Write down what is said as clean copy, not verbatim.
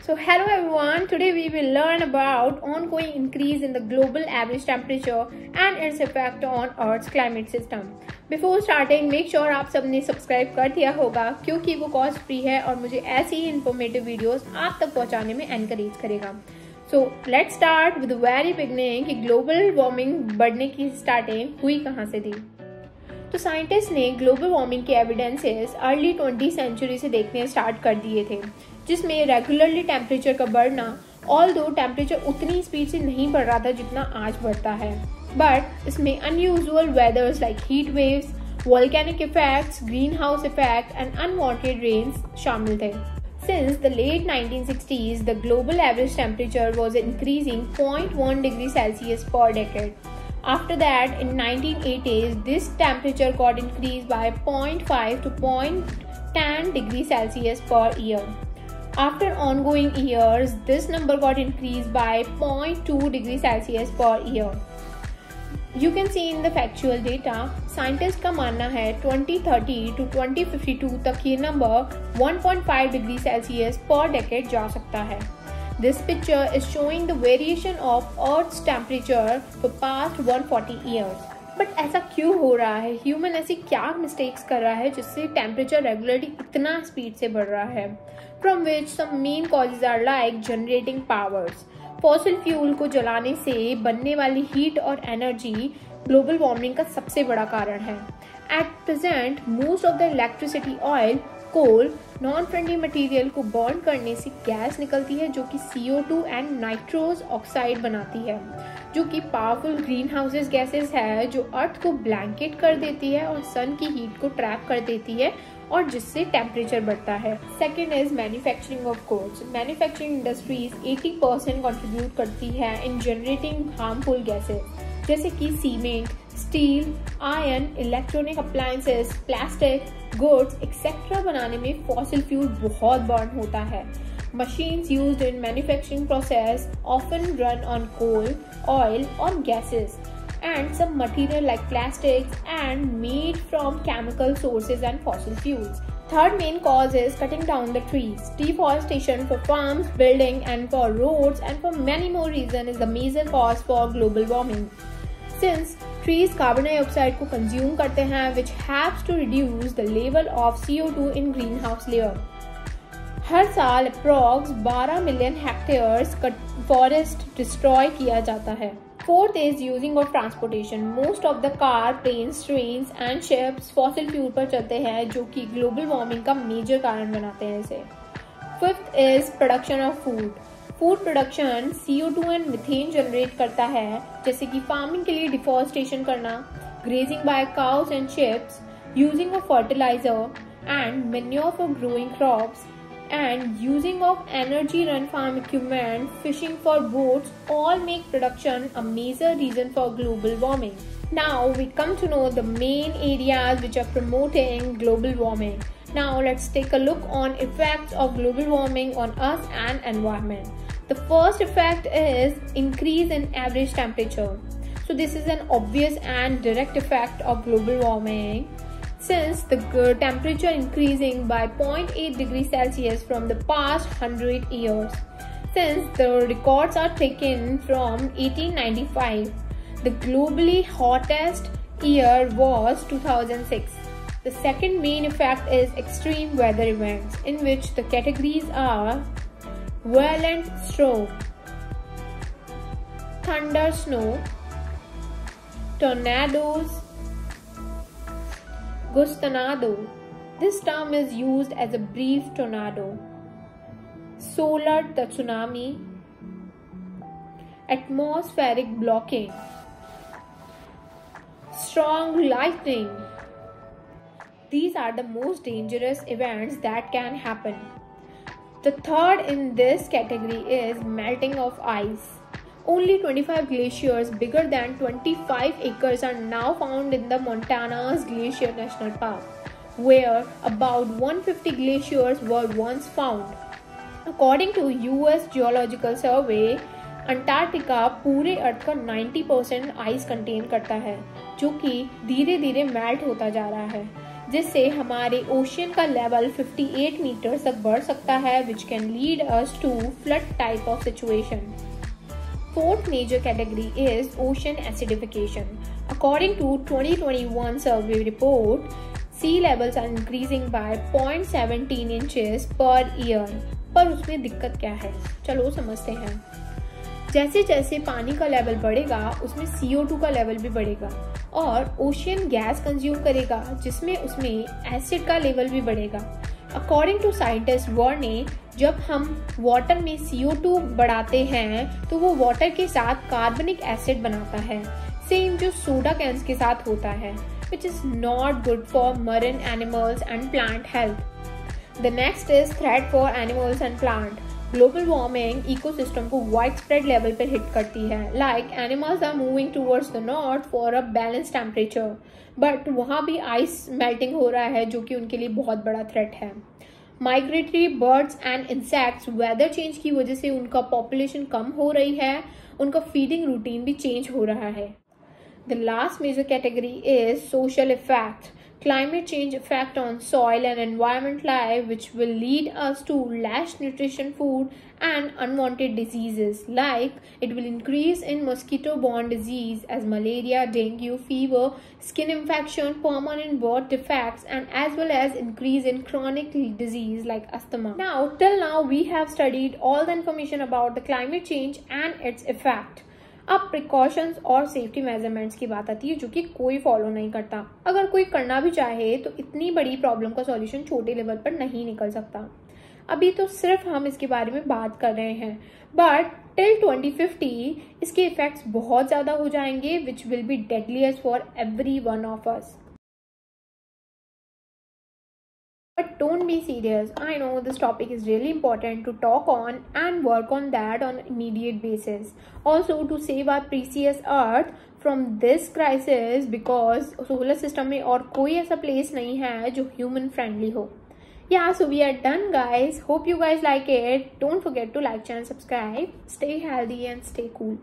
So hello everyone, today we will learn about ongoing increase in the global average temperature and its effect on Earth's climate system. Before starting, make sure आप सबने subscribe कर दिया होगा क्योंकि वो cost free है और मुझे ऐसी ही इन्फॉर्मेटिव वीडियोस आप तक पहुंचाने में एनकरेज करेगा. So let's start with the very beginning कि ग्लोबल वार्मिंग बढ़ने की स्टार्टिंग हुई कहाँ से थी. तो साइंटिस्ट ने ग्लोबल वार्मिंग के एविडेंसेस अर्ली 20th सेंचुरी से देखने स्टार्ट कर दिए थे, जिसमें रेगुलरली टेम्परेचर का बढ़ना, ऑल्दो टेम्परेचर उतनी स्पीड से नहीं बढ़ रहा था जितना आज बढ़ता है, बट इसमें unusual weathers like heat waves, volcanic effects, green house effect and unwanted rains शामिल थे. Since the late 1960s, the global average temperature was increasing 0.1 degree Celsius per decade. After that, in 1980s, this temperature got increased by 0.5 to 0.10 degrees Celsius per year. After ongoing years, this number got increased by 0.2 degrees Celsius per year. You can see in the factual data, scientists का मानना है 2030 to 2052 तक ये number 1.5 degree Celsius पर decade जा सकता है. This picture is showing the variation of Earth's temperature for past 140 years. But ऐसा क्यों हो रहा है? ह्यूमन ऐसी क्या मिस्टेक्स कर रहा है जिससे टेम्परेचर रेगुलरली इतना स्पीड से बढ़ रहा है? From which some main causes are like generating powers. Fossil fuel को जलाने से बनने वाली हीट और एनर्जी ग्लोबल वार्मिंग का सबसे बड़ा कारण है. At present most of the electricity oil, coal, non friendly material को बर्न करने से गैस निकलती है जो कि CO2 एंड नाइट्रोस ऑक्साइड बनाती है, जो कि पावरफुल ग्रीन हाउसेस गैसेस है जो अर्थ को ब्लैंकेट कर देती है और सन की हीट को ट्रैप कर देती है और जिससे टेम्परेचर बढ़ता है. Second is manufacturing of goods. Manufacturing industries 80% contribute करती है इन जनरेटिंग हार्मफुल गैसेस जैसे कि cement, steel, iron, electronic appliances, plastic, goods etcetera बनाने में फॉसिल फ्यूल बहुत बर्न होता है. Machines used in manufacturing process often run on coal, oil or gases, and some material like plastics and made from chemical sources and fossil fuels. Third main cause is cutting down the trees. Deforestation for farms, building and for roads and for many more reasons is the major cause for global warming. Since trees carbon dioxide को consume करते हैं, which helps to reduce the level of CO2 in greenhouse layer. हर साल approx 12 million hectares का forest destroy किया जाता है. Fourth is using of transportation. Most of the car, planes, trains and ships fossil fuel पर चलते हैं जो कि ग्लोबल वार्मिंग का मेजर कारण बनाते हैं इसे. Fifth is production of food. Food production CO2 and methane generate करता है, जैसे कि फार्मिंग के लिए डिफॉरेस्टेशन करना, grazing by cows and ships, using of fertiliser and manure for growing crops, and using of energy run farm equipment, fishing for boats all make production a major reason for global warming. Now we come to know the main areas which are promoting global warming. Now let's take a look on effects of global warming on us and environment. The first effect is increase in average temperature. So this is an obvious and direct effect of global warming. Since the temperature increasing by 0.8 degrees Celsius from the past 100 years. Since the records are taken from 1895, the globally hottest year was 2006. The second main effect is extreme weather events, in which the categories are violent storm, thunder, snow, tornadoes, Gustonado. This term is used as a brief tornado. Solar tsunami, atmospheric blocking, strong lightning. These are the most dangerous events that can happen. The third in this category is melting of ice. Only 25 glaciers bigger than 25 acres are now found in the Montana's Glacier National Park, where about 150 glaciers were once found. According to US Geological Survey, Antarctica पूरे अर्थ का 90% ice contain करता है, जो कि धीरे धीरे melt होता जा रहा है. जिससे हमारे ओशियन का लेवल 58 मीटर तक बढ़ सकता है, which can lead us to flood type of situation. Fourth major category is ocean acidification. According to 2021 survey report, sea levels are increasing by 0.17 inches per year. पर उसमें दिक्कत क्या है, चलो समझते हैं। जैसे जैसे पानी का लेवल बढ़ेगा उसमें CO2 का लेवल भी बढ़ेगा और ओशियन गैस कंज्यूम करेगा, जिसमें उसमें एसिड का लेवल भी बढ़ेगा। अकॉर्डिंग टू साइंटिस्ट वर्ने, जब हम वाटर में CO2 बढ़ाते हैं तो वो वाटर के साथ कार्बनिक एसिड बनाता है, सेम जो सोडा कैंस के साथ होता है, which is not good for marine animals and plant health. The next is threat for animals and plant. Global warming ecosystem को वाइड स्प्रेड लेवल पर हिट करती है, like animals are moving towards the north for a balance temperature, but वहाँ भी ice melting हो रहा है जो कि उनके लिए बहुत बड़ा थ्रेट है। Migratory birds and insects, weather change की वजह से उनका पॉपुलेशन कम हो रही है, उनका फीडिंग रूटीन भी चेंज हो रहा है। The last major category is social effect. Climate change effect on soil and environment life, which will lead us to less nutrition food and unwanted diseases, like it will increase in mosquito-borne disease as malaria, dengue, fever, skin infection, permanent birth defects, and as well as increase in chronic disease like asthma. Now, till now we have studied all the information about the climate change and its effect. अब precautions और safety measurements की बात आती है जो कि कोई follow नहीं करता। अगर कोई करना भी चाहे तो इतनी बड़ी प्रॉब्लम का सॉल्यूशन छोटे लेवल पर नहीं निकल सकता। अभी तो सिर्फ हम इसके बारे में बात कर रहे हैं, बट टिल 2050 इसके इफेक्ट्स बहुत ज़्यादा हो जाएंगे, which will be deadliest for every one of us. But don't be serious. I know this topic is really important to talk on and work on that on immediate basis. Also to save our precious earth from this crisis, because solar system में और कोई ऐसा place नहीं है जो human friendly हो. Yeah, so we are done guys. Hope you guys like it. Don't forget to like, channel, subscribe. Stay healthy and stay cool.